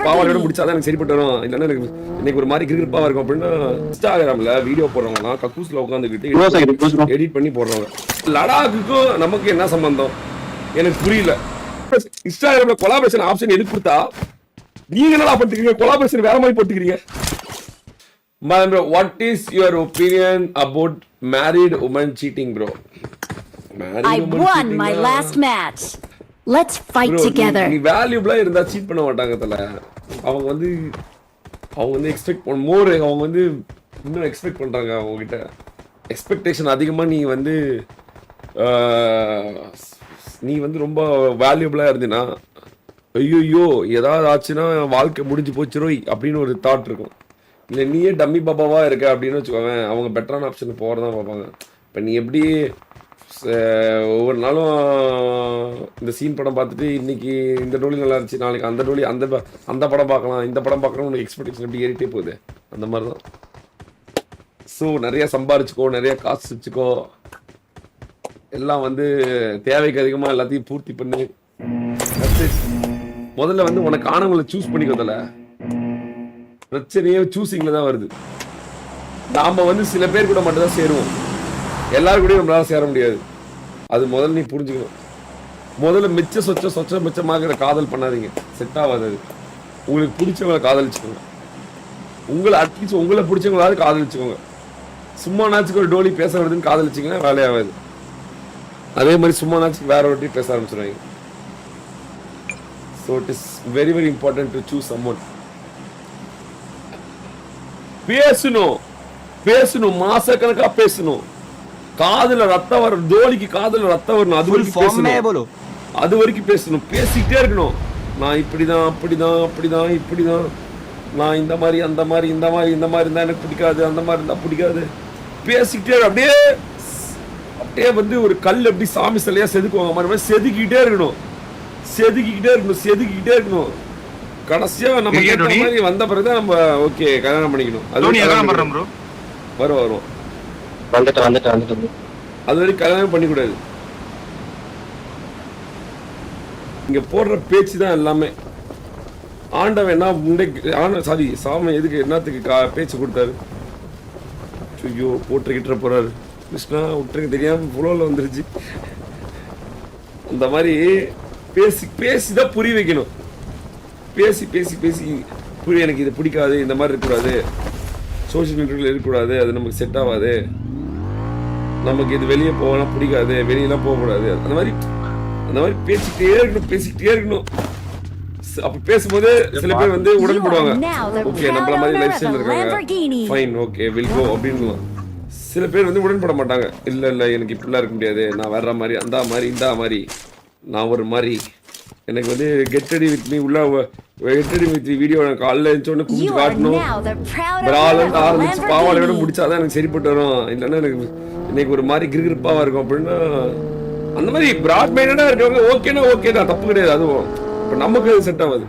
பாவாடோட முடிச்சாதான் எனக்கு சரிப்பட்டு வரும். இல்லைன்னா எனக்கு இன்னைக்கு ஒரு மாதிரி கிரிப்பாவா இருக்கும் அப்படின்னு இன்ஸ்டாகிராம்ல வீடியோ போடுறவங்கலாம் கக்கூஸ்ல உட்காந்துக்கிட்டு எடிட் பண்ணி போடுறவங்க. லடாக்குக்கும் நமக்கு என்ன சம்பந்தம் எனக்கு புரியல. இன்ஸ்டாகிராம்ல கொலாபரேஷன் ஆப்ஷன் எதுக்கு கொடுத்தா நீங்க என்னடா பண்ணிக்கிறீங்க? கொலாபரேஷன் வேற மாதிரி போட்டுக்கிறீங்க. What is your opinion about married woman cheating, bro? I won my last match. Let's fight together. நீ வேல்யூபிளா இருந்தா சீட் பண்ண மாட்டாங்க தல. அவங்க வந்து எக்ஸ்பெக்ட் பண்ண மோர். அவங்க வந்து இன்னும் எக்ஸ்பெக்ட் பண்றாங்க. அவங்க கிட்ட எக்ஸ்பெக்டேஷன் அதிகமா. நீ வந்து ரொம்ப வேல்யூபிளா இருந்தீனா ஐயோ ஏதாவது ஆச்சுன்னா வாழ்க்கை முடிஞ்சு போச்சுரோய் அப்படின்னு ஒரு தாட் இருக்கும். இல்லை நீயே டம்மி பாபாவா இருக்க அப்படின்னு வச்சுக்கோங்க. அவங்க பெட்டரான ஆப்ஷன் போகிறதான் பார்ப்பாங்க. இப்போ நீ எப்படி ஒவ்வொரு நாளும் இந்த சீன் படம் பார்த்துட்டு இன்னைக்கு இந்த டோலி நல்லா இருந்துச்சு, நாளைக்கு அந்த டோலி அந்த படம் பார்க்கலாம், இந்த படம் பார்க்கலாம், உனக்கு எக்ஸ்பெக்டேஷன் எப்படி ஏறிட்டே போகுது. அந்த மாதிரி தான். ஸோ நிறையா சம்பாரிச்சுக்கோ, நிறையா காசு வச்சுக்கோ, எல்லாம் வந்து தேவைக்கு அதிகமாக எல்லாத்தையும் பூர்த்தி பண்ணி முதல்ல வந்து உனக்கு ஆனவங்களை சூஸ் பண்ணிக்கோதல. பிரச்சனையே சூஸிங்ல தான் வருது. நாம வந்து சில பேர் கூட மட்டும் தான் சேருவோம், எல்லாரும் கூடயும் நம்மளால சேர முடியாது. அது முதல்ல நீ புரிஞ்சுக்கணும். முதல்ல மிச்சமாக காதல் பண்ணாதீங்க, செட் ஆகாது. அது உங்களுக்கு பிடிச்சவங்களை காதலிச்சுக்கோங்க. அட்லீஸ்ட் உங்களை பிடிச்சவங்களாவது காதலிச்சுக்கோங்க. சும்மா நாச்சுக்கு ஒரு டோலி பேச வருதுன்னு காதலிச்சிங்கன்னா வேலையாகாது. அதே மாதிரி சும்மா நாச்சுக்கு வேற ஒருட்டி பேச ஆரம்பிச்சிடுவாங்க. So it is very very important to choose சம்மோன். பேசணும் மாசக்கணக்கா பேசணும். காதுல ரத்தம் வர டோலிக்கு காதுல ரத்தம் வரணும். அது வரைக்கும் பேசணும். பேசிக்கிட்டே இருக்கணும். நான் இப்படிதான் இப்படிதான் நான் இந்த மாதிரி அந்த மாதிரி இந்த மாதிரி இருந்தா எனக்கு பிடிக்காது, அந்த மாதிரி இருந்தா பிடிக்காது. பேசிக்கிட்டே அப்படியே வந்து ஒரு கல் எப்படி சாமி சிலையா செதுக்குவாங்க மாதிரி செதுக்கிட்டே இருக்கணும். கடைசியா நம்ம கேட்ட மாதிரி வந்த பிறகுதான் நம்ம ஓகே கல்யாணம் பண்ணிக்கணும். வரும் அது வரைக்கும் கல்யாணம் பண்ணிக்கூடாது. இங்க போடுற பேச்சு தான் எல்லாமே. ஆண்டவன் என்ன சாமி எதுக்கு என்னத்துக்கு பேச்சு கொடுத்தாரு? ஐயோ போட்டுக்கிட்ட போறாரு. கிருஷ்ணா விட்டுருக்கு தெரியாம புலோல வந்துருச்சு. அந்த மாதிரி பேசிதான் புரிய வைக்கணும். பேசி புரிய எனக்கு இது பிடிக்காது, இந்த மாதிரி இருக்கக்கூடாது, சோசியல் மீடியாவில் இருக்கக்கூடாது, அது நமக்கு செட் ஆகாது, நமக்கு இது வெளியே போகலாம் பிடிக்காது, வெளியெல்லாம் போகக்கூடாது. அந்த மாதிரி பேசிக்கிட்டே இருக்கணும். அப்ப பேசும்போது சில பேர் வந்து உடன்படுவாங்க. ஓகே நம்மள மாதிரி லைஃப் ஸ்டைல் இருக்காங்க, ஃபைன் ஓகே வில் கோ அப்படின்னு. சில பேர் வந்து உடன்பட மாட்டாங்க. இல்ல எனக்கு இப்படிலாம் இருக்க முடியாது, நான் வர்ற மாதிரி அந்த மாதிரி இந்த மாதிரி நான் ஒரு மாதிரி. எனக்கு வந்து get ready with me video காலைல எழுந்தோடனே குடிச்சு காட்டணும், ஆரம்பிச்சு பாவாடோட முடிச்சாதான் எனக்கு சரிப்பட்டு வரும். இல்லைன்னா எனக்கு இன்னைக்கு ஒரு மாதிரி கிரிப்பாவா இருக்கும் அப்படின்னு. அந்த மாதிரி பிராட் மைண்டடா இருக்கவங்க ஓகே தான், தப்பு கிடையாது. அதுவும் இப்போ நமக்கு செட் ஆகாது.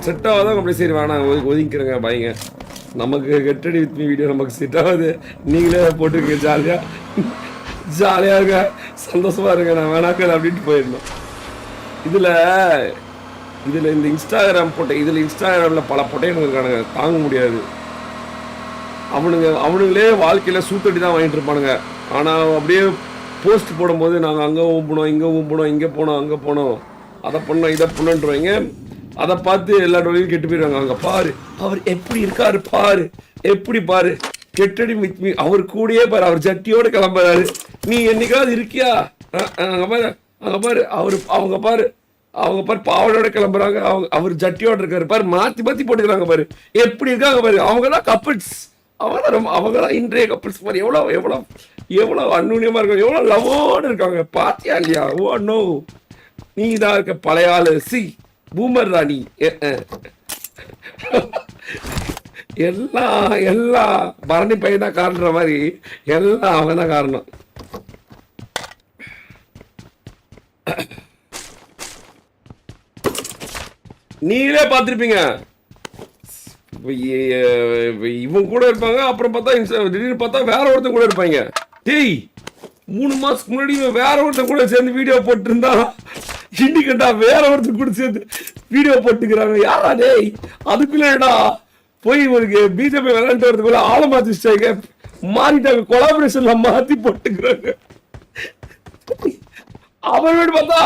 செட் ஆகாதான் அப்படி சரி வேணாம் ஒதுங்கிக்கிறேங்க பாய்ங்க. நமக்கு get ready with me video நமக்கு செட் ஆகாது, நீங்களே போட்டுருக்கீங்க, ஜாலியா இருங்க, சந்தோஷமா இருங்க, நான் வேணாக்கள் அப்படின்ட்டு போயிடணும். இதுல இந்த இன்ஸ்டாகிராம் இன்ஸ்டாகிராம்ல பல பொட்டைகள் இருக்கானுங்க, தாங்க முடியாது. அவனுங்களே வாழ்க்கையில சூத்தடி தான் வாங்கிட்டு இருப்பானுங்க. ஆனா அப்படியே போஸ்ட் போடும்போது நாங்கள் அங்கே ஊம்பினோம், இங்கே ஊம்பினோம், இங்கே போனோம், அங்கே போனோம், அதை பண்ணோம், இதை பண்ணோன்றவங்க அதை பார்த்து எல்லா டோலையும் கெட்டு போயிடுவாங்க. அங்கே பாரு அவர் எப்படி இருக்காரு, பாரு கெட்டடி வித் மீ, அவர் கூடயே பாரு, அவர் ஜட்டியோடு கிளம்புறாரு. நீ என்னைக்காவது இருக்கியா? அங்கே பாரு அவங்க பாரு பாவடோட கிளம்புறாங்க, அவர் ஜட்டியோட இருக்காரு பாரு, மாத்தி போட்டுக்கிறாங்க பாரு, எப்படி இருக்காங்க பாரு. அவங்கதான் கப்பிள்ஸ், அவங்கதான் இன்றைய கப்பிள்ஸ் பாரு. எவ்வளோ அந்நுண்ணியமா இருக்காங்க, எவ்வளோ லவோடு இருக்காங்க. பாத்தியா இல்லையா? ஓ நோ, நீ தான் இருக்க பழைய ஆளு, பூமர் ராணி. எல்லாம் பரணி பையன் தான் காரணன்ற மாதிரி எல்லாம் அவங்க தான் காரணம். நீங்களே பார்த்துருப்பீங்க, இவங்க கூட இருப்பாங்க, அப்புறம் பார்த்தா திடீர்னு பார்த்தா வேற ஒருத்தன் கூட இருப்பாங்க. டேய் 3 மாசத்துக்கு முன்னாடி வேற ஒருத்தன் கூட சேர்ந்து வீடியோ போட்டு இருந்தா இன்னைக்குடா வேற ஒருத்தர் கூட சேர்ந்து வீடியோ போட்டுக்கிறாங்க. யாரா டேய்? அதுக்குள்ளடா போய் ஒரு பிஜேபி விளையாண்டு வரதுக்குள்ள ஆழமாத்திச்சாங்க, மாறிட்டாங்க, கொலாபரேஷன்ல மாத்தி போட்டுக்கிறாங்க. அவரோட பார்த்தா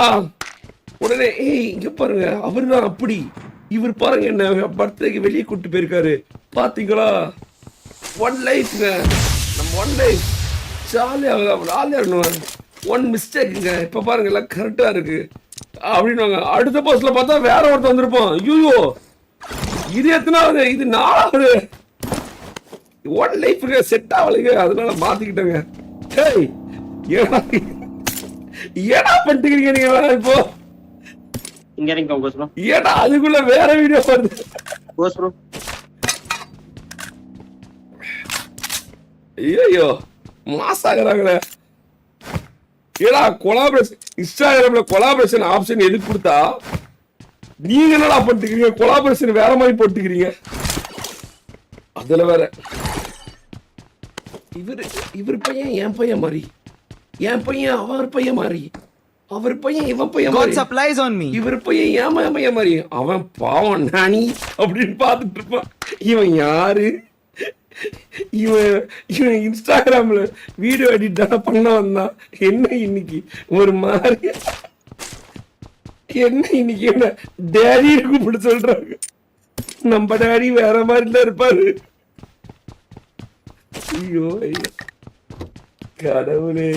உடனே ஏய் இங்க பாருங்க, அவரு தான் அப்படி, இவர் பாருங்க என்ன பர்த்டேக்கு வெளியே கூட்டு போயிருக்காரு பாத்தீங்களா? ஒன் லைஃப்ங்க, நம்ம ஒன் லைஃப் ஜாலியாக ஒன் மிஸ்டேக்குங்க, இப்ப பாருங்க எல்லாம் கரெக்டா இருக்கு அப்படின்னு. அடுத்த போஸ்ட்ல பார்த்தா வேற ஒருத்தர் வந்திருப்போம். ஐயோ இது எத்தனாவது? இது 4வது. ஒன் லைஃப்ங்க செட் ஆகலைங்க, அதனால மாத்திக்கிட்டேங்க. ஏய் ஏடா பண்ணிக்கிறீங்க நீங்க இப்போ? இங்க இறங்கிக்கோ கோஸ் ப்ரோ. ஏடா அதுக்குள்ள வேற வீடியோ வருது கோஸ் ப்ரோ. ஐயோ மாசாகிறாங்களே. ஏடா கொலாபரேஷன் இன்ஸ்டாகிராம்ல கொலாபரேஷன் ஆப்ஷன் எதுக்கு கொடுத்தா நீங்க என்னடா பண்ணிக்கிறீங்க? கொலாபரேஷன் வேற மாதிரி போட்டுக்கிறீங்க. அதுல வேற இவர் பையன் என் பையன் மாதிரி, என் பையன் அவர் பையன் மாதிரி, அவர் பையன் இவன் பையன் மாதிரி, supplies on me. இவர் பையன் ஏன் பையன் மாதிரி. அவன் பாவம் நானி அப்படின்னு பார்த்துட்டு இருப்பான். இவன் யாரு? இவன் இன்ஸ்டாகிராம்ல வீடியோ எடிட் தானே பண்ண வந்தான். என்ன இன்னைக்கு ஒரு மாதிரி, என்ன இன்னைக்கு என்ன டேடி கூப்பிட்டு சொல்றாங்க? நம்ம டேடி வேற மாதிரில இருப்பாரு. ஐயோ கடவுளே,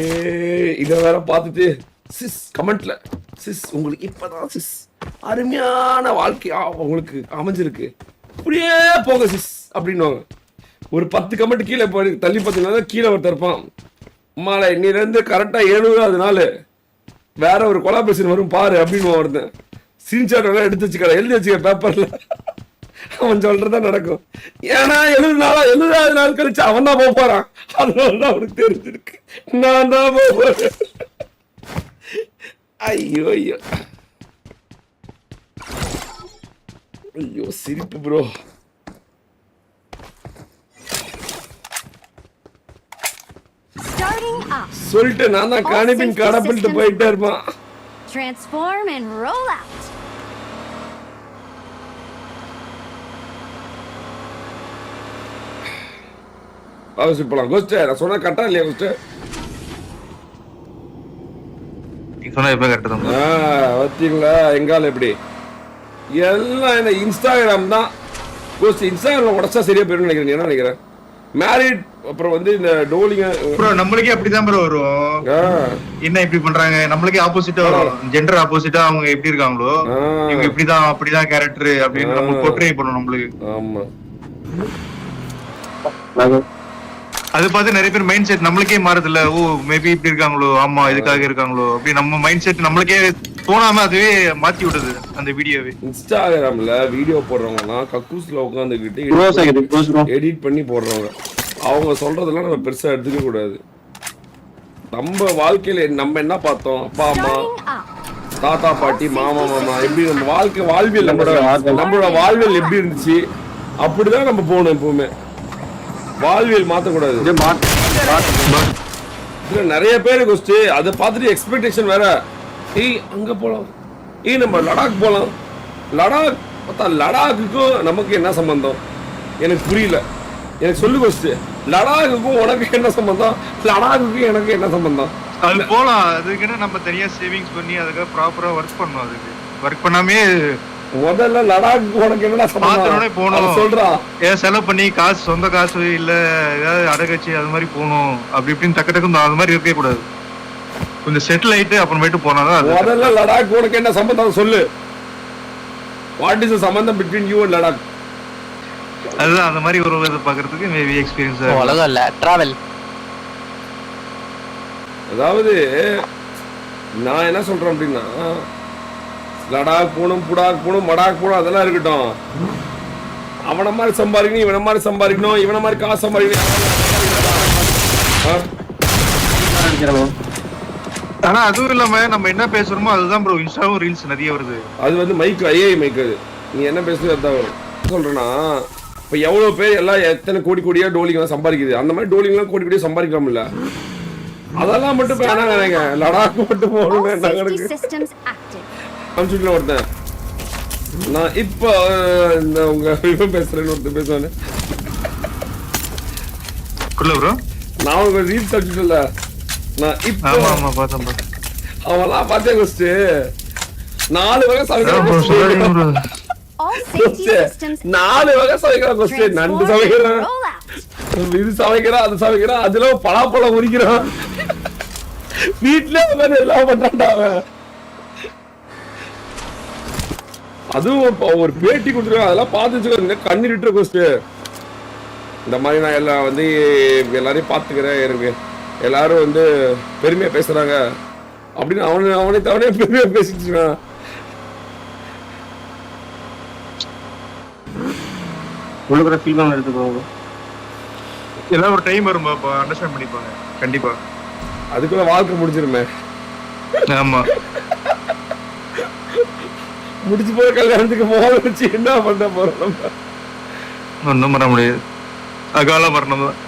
இத வேற பார்த்துட்டு சிஸ் கமெண்ட்ல, சிஸ் உங்களுக்கு இப்பதான் சிஸ் அருமையான வாழ்க்கையா உங்களுக்கு அமைஞ்சிருக்கு, அப்படியே போங்க சிஸ் அப்படின்னுவாங்க. ஒரு 10 கமெண்ட் கீழே போய் தள்ளி பார்த்தீங்கன்னா கீழே ஒருத்தர் இருப்பான், அம்மால இன்னிலிருந்து கரெக்டா 70வது நாள் வேற ஒரு கொலாபரேஷன் வரும் பாரு அப்படின்னு ஒருத்தன் ஸ்கிரீன்ஷாட் எல்லாம் எடுத்து வச்சுக்க, எழுதி வச்சுக்க பேப்பர்ல. அவன் சொல்றதா நடக்கும். ஏன்னா 70வது நாள் கழிச்சு அவன் தான் போக போறான். அதனால அவனுக்கு தெரிஞ்சிருக்கு, நான் தான் போக போறேன். ஐயோ ஐயோ ஐயோ சிரிப்பு ப்ரோ. Starting up. சொல்லிட்டு நான் தான் காணிபின் கடப்பிட்டு போயிட்டே இருப்பான். Transform and roll out. அவசியம் போலாம். கோஸ்ட் நான் சொன்னா கரெக்டா இல்லையா கோஸ்ட்? நீ சொன்னா எப்ப கரெக்ட் தான். பார்த்தீங்களா எங்கால எப்படி எல்லாம் என்ன இன்ஸ்டாகிராம் தான் கோஸ்ட். இன்ஸ்டாகிராம் உடச்சா சரியா போயிடும் நினைக்கிறேன். என்ன நினைக்கிறேன்? மேரிட் அப்புறம் வந்து இந்த டோலிங்க ப்ரோ நம்மளுக்கே அப்படிதான் ப்ரோ வரும். என்ன இப்படி பண்றாங்க, நம்மளுக்கே ஆப்போசிட்டா வரும். ஜெண்டர் ஆப்போசிட்டா அவங்க எப்படி இருக்காங்களோ இவங்க இப்படிதான் அப்படிதான் கேரக்டர் அப்படின்னு நம்ம போர்ட்ரே பண்ணணும் நம்மளுக்கு. ஆமா அது பார்த்து நிறைய பேர் மைண்ட் செட் நம்மளுக்கே மாறுது இல்ல. ஓ மேபி இப்படி இருக்காங்களோ, ஆமா இதுக்காக இருக்காங்களோ அப்படி நம்ம மைண்ட் செட் நம்மளுக்கே தோணாம அதுவே மாத்தி விடுது அந்த வீடியோவே. இன்ஸ்டாகிராம்ல வீடியோ போடுறவங்கலாம் கக்கூஸ்ல உட்காந்துக்கிட்டு எடிட் பண்ணி போடுறவங்க. அவங்க சொல்றதெல்லாம் நம்ம பெருசா எடுத்துக்க கூடாது. நம்ம வாழ்க்கையில நம்ம என்ன பார்த்தோம், அப்பா அம்மா தாத்தா பாட்டி மாமா மாமா எப்படி நம்ம வாழ்வியல் நம்மளோட வாழ்வியல் எப்படி இருந்துச்சு அப்படிதான் நம்ம போகணும். எப்பவுமே வாழ்வியல் மாத்தக்கூடாது. இதுல நிறைய பேரு கோஸ்ட் அதை பார்த்துட்டு எக்ஸ்பெக்டேஷன் வேற. ஏய் அங்க போலாம், ஏய் நம்ம லடாக் போலாம். லடாக் பார்த்தா லடாக்குக்கும் நமக்கு என்ன சம்பந்தம் எனக்கு புரியல. எனக்கு சொல்லு கோஸ்ட், லடாக்குக்கும் உனக்கு என்ன சம்பந்தம், லடாக்குக்கும் எனக்கு என்ன சம்பந்தம்? அது போலாம், அதுக்குன்னு நம்ம தனியா சேவிங்ஸ் பண்ணி அதுக்காக ப்ராப்பரா ஒர்க் பண்ணணும். அதுக்கு ஒர்க் பண்ணாமே முதல்ல லடாக் உனக்கு என்ன சம்பந்தம் போகணும் சொல்றா. ஏன் செலவு பண்ணி காசு சொந்த காசு இல்ல ஏதாவது அடகச்சு அது மாதிரி போகணும் அப்படி இப்படின்னு டக்கு டக்கு அது மாதிரி இருக்கவே கூடாது. கொஞ்சம் செட்டில் ஆயிட்டு அப்புறமேட்டு போனாதான். முதல்ல லடாக் உனக்கு என்ன சம்பந்தம் சொல்லு. வாட் இஸ் தி சம்பந்தம் பிட்வீன் யூ அண்ட் லடாக்? அதுதான் அந்த மாதிரி ஒரு இதை பாக்குறதுக்கு மேபி எக்ஸ்பீரியன்ஸ் அவ்வளவுதான் இல்ல டிராவல். அதாவது நான் என்ன சொல்றேன் அப்படின்னா, லடாக் போகணும், புடாக் போகணும், மடாக் போகணும் அதெல்லாம் இருக்கட்டும். அவனை மாதிரி சம்பாதிக்கணும், இவனை மாதிரி சம்பாதிக்கணும், இவனை மாதிரி காசு சம்பாதிக்கணும். ஆனா அதுவும் இல்லாம நம்ம என்ன பேசுறோமோ அதுதான் ப்ரோ இன்ஸ்டாவும் ரீல்ஸ் நிறைய வருது. அது வந்து மைக் ஐஏ மைக். அது நீ என்ன பேசுறது அதான் வரும். சொல்றேன்னா இப்ப எவ்வளவு பேர் எல்லாம் எத்தனை கோடி கோடியா டோலிங்கெல்லாம் சம்பாதிக்குது. அந்த மாதிரி டோலிங்கெல்லாம் கோடி கோடியா சம்பாதிக்கலாம்ல. அதெல்லாம் மட்டும் வேணாங்க, லடாக் மட்டும் போகணும். அனுப்பிச்சுட்டு ஒருத்தன் நான் இப்போ இந்த உங்க இவன் பேசுறேன்னு ஒருத்தன் பேசுவானு ப்ரோ நான் உங்க ரீல்ஸ் அனுப்பிச்சுல நான் இப்போ ஆமா ஆமா பார்த்தேன் அவன்லாம் பார்த்தேன் கோஸ்ட் 4 வகை சமைக்கிறான் All safety systems 4 வகை சமைக்கிறான் கோஸ்ட் நண்டு சமைக்கிறான் roll out. இது சமைக்கிறான் அது சமைக்கிறான் அதுல பலாப்பழம் உரிக்கிறான் வீட்டுல உட்காந்து எல்லாம் பண்றான்டா அவன் அதுவும் ஒரு பேட்டி கொடுத்துருக்கான் அதெல்லாம் பார்த்து கண்ணீர் கோஸ்ட் இந்த மாதிரி நான் எல்லாம் வந்து எல்லாரையும் பார்த்துக்கிறேன் எனக்கு எல்லாரும் வந்து பெருமையா பேசுறாங்க அப்படின்னு அவனை தவணே பெருமையா பேசிட்டு இருக்கான் உங்களுக்கு ஃபீல் பண்ண எடுத்துக்கோங்க எல்லாம் ஒரு டைம் வரும் பாப்பா அண்டர்ஸ்டாண்ட் பண்ணிப்பாங்க கண்டிப்பா அதுக்குள்ள வாழ்க்கை முடிஞ்சிருமே ஆமா முடிச்சு போற கல்யாணத்துக்கு போக வச்சு என்ன பண்ண போறோம் நம்ம ஒன்றும் பண்ண முடியாது அகால மரணம் தான்